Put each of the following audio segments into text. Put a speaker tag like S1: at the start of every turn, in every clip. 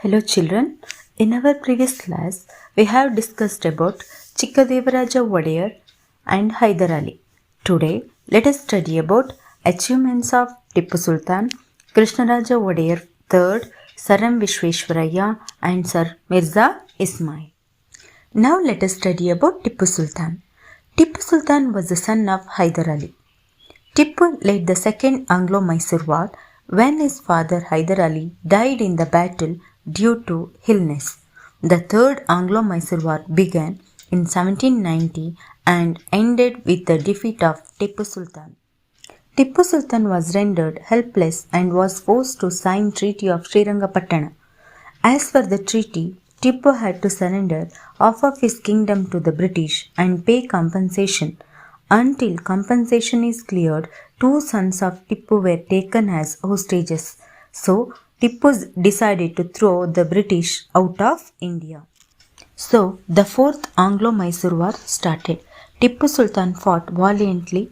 S1: Hello children, in our previous class we have discussed about Chikkadevaraja Wadeyar and Hyder Ali. Today let us study about achievements of Tippu Sultan, Krishnaraja Wadeyar III, Sir M. Vishweshwaraya and Sir Mirza Ismail. Now let us study about Tippu Sultan. Tippu Sultan was the son of Hyder Ali. Tippu led the Second Anglo-Mysore War when his father Hyder Ali died in the battle due to illness. The Third Anglo-Mysore War began in 1790 and ended with the defeat of Tippu Sultan. Tippu Sultan was rendered helpless and was forced to sign Treaty of Srirangapatna. As per the treaty, Tippu had to surrender half of his kingdom to the British and pay compensation. Until compensation is cleared, two sons of Tippu were taken as hostages. So, Tippu decided to throw the British out of India. So, the Fourth Anglo-Mysore War started. Tippu Sultan fought valiantly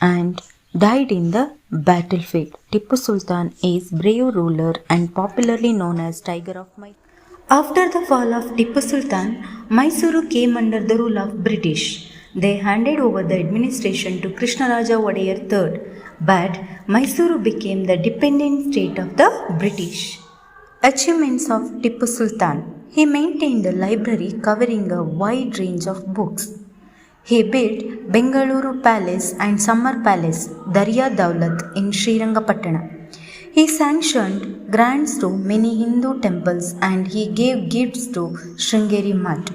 S1: and died in the battlefield. Tippu Sultan is brave ruler and popularly known as Tiger of Mysore. After the fall of Tippu Sultan, Mysuru came under the rule of British. They handed over the administration to Krishnaraja Wadeyar III, but Mysuru became the dependent state of the British. Achievements of Tippu Sultan. He maintained a library covering a wide range of books. He built Bengaluru Palace and Summer Palace, Darya Daulat in Srirangapatna. He sanctioned grants to many Hindu temples and he gave gifts to Sringeri Mutt.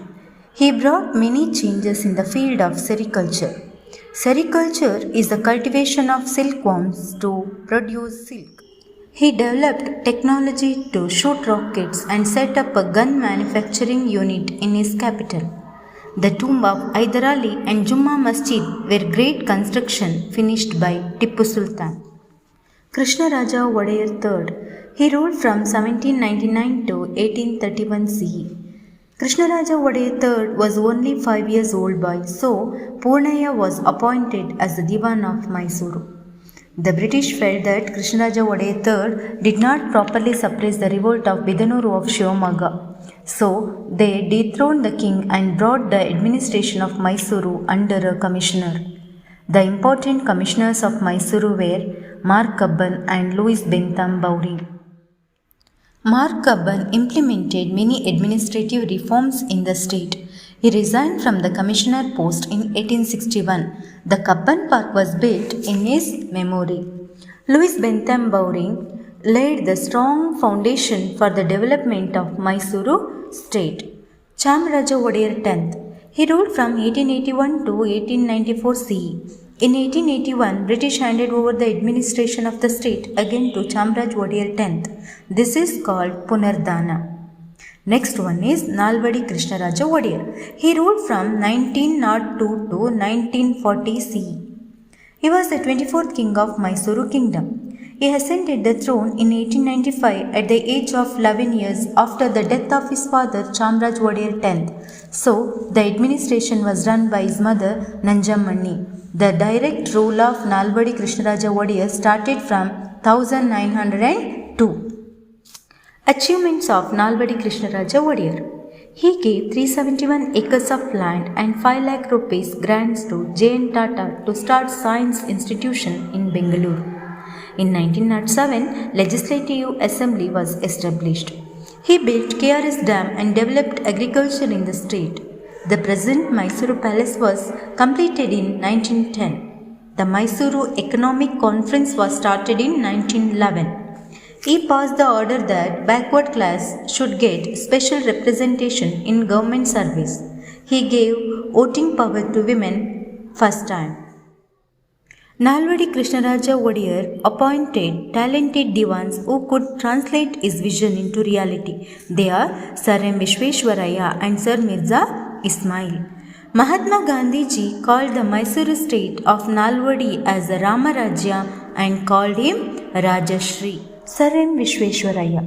S1: He brought many changes in the field of sericulture. Sericulture is the cultivation of silkworms to produce silk. He developed technology to shoot rockets and set up a gun manufacturing unit in his capital. The tomb of Hyder Ali and Jumma Masjid were great construction finished by Tippu Sultan. Krishnaraja Wadeyar III. He ruled from 1799 to 1831 CE. Krishnaraja Wadeyar III was only 5 years old boy, so Purnaya was appointed as the Diwan of Mysuru. The British felt that Krishnaraja Wadeyar III did not properly suppress the revolt of Bidanuru of Shivamogga. So they dethroned the king and brought the administration of Mysuru under a commissioner. The important commissioners of Mysuru were Mark Cubbon and Louis Bentham Bowring. Mark Cubbon implemented many administrative reforms in the state. He resigned from the commissioner post in 1861. The Cubbon Park was built in his memory. Louis Bentham Bowring laid the strong foundation for the development of Mysuru state. Chamaraja Wadeyar X. He ruled from 1881 to 1894 CE. In 1881, British handed over the administration of the state again to Chamaraj Wadeyar X. This is called Punardhana. Next one is Nalvadi Krishnaraja Wadeyar. He ruled from 1902 to 1940 CE. He was the 24th king of Mysuru kingdom. He ascended the throne in 1895 at the age of 11 years after the death of his father Chamaraj Wadeyar X. So, the administration was run by his mother Nanjamani. The direct rule of Nalvadi Krishnaraja Wadeyar started from 1902. Achievements of Nalvadi Krishnaraja Wadeyar. He gave 371 acres of land and 5 lakh rupees grants to J.N. Tata to start science institution in Bengaluru. In 1907, Legislative Assembly was established. He built KRS Dam and developed agriculture in the state. The present Mysuru Palace was completed in 1910. The Mysuru Economic Conference was started in 1911. He passed the order that backward class should get special representation in government service. He gave voting power to women first time. Nalvadi Krishnaraja Wadeyar appointed talented divans who could translate his vision into reality. They are Sir M. Vishweshwaraya and Sir Mirza Ismail. Mahatma Gandhi ji called the Mysuru state of Nalvadi as the Ramarajya and called him Rajashri. Sir M. Vishweshwaraya.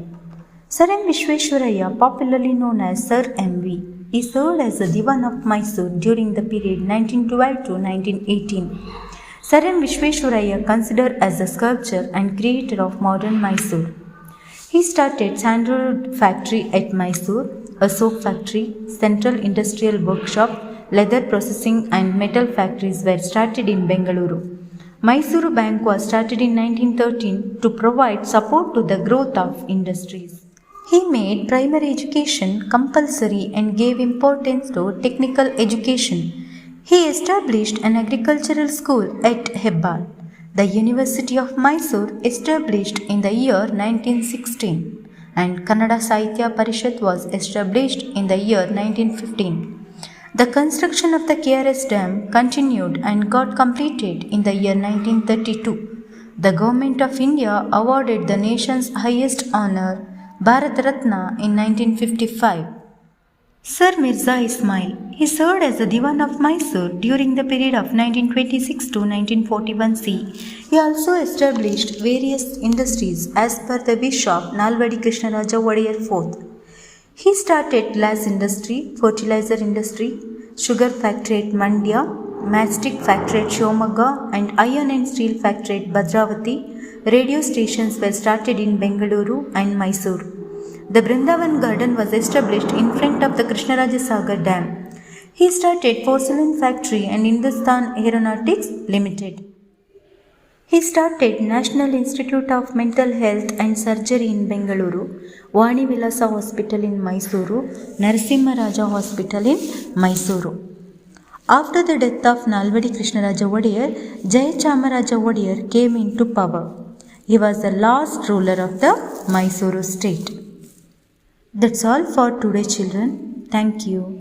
S1: Sir M. Vishweshwaraya, popularly known as Sir M.V., he served as the Diwan of Mysore during the period 1912 to 1918. Sir M. Vishweshwaraya considered as the sculptor and creator of modern Mysore. He started sandalwood factory at Mysore, a soap factory, central industrial workshop, leather processing and metal factories were started in Bengaluru. Mysuru Bank was started in 1913 to provide support to the growth of industries. He made primary education compulsory and gave importance to technical education. He established an agricultural school at Hebbal. The University of Mysore established in the year 1916 and Kannada Sahitya Parishad was established in the year 1915. The construction of the KRS Dam continued and got completed in the year 1932. The Government of India awarded the nation's highest honor, Bharat Ratna, in 1955. Sir Mirza Ismail. He served as the Diwan of Mysore during the period of 1926 to 1941 C. He also established various industries as per the wish of Nalvadi Krishnaraja Wadiyar IV. He started glass industry, fertilizer industry, sugar factory at Mandya, matchstick factory at Shivamogga and iron and steel factory at Bhadravati. Radio stations were started in Bengaluru and Mysore. The Brindavan Garden was established in front of the Krishnaraja Sagar Dam. He started porcelain factory and Hindustan Aeronautics Limited. He started National Institute of Mental Health and Surgery in Bengaluru, Vani Vilasa Hospital in Mysuru, Narasimha Raja Hospital in Mysuru. After the death of Nalvadi Krishnaraja Wadiyar, Jayachamaraja Wadiyar came into power. He was the last ruler of the Mysuru state. That's all for today, children. Thank you.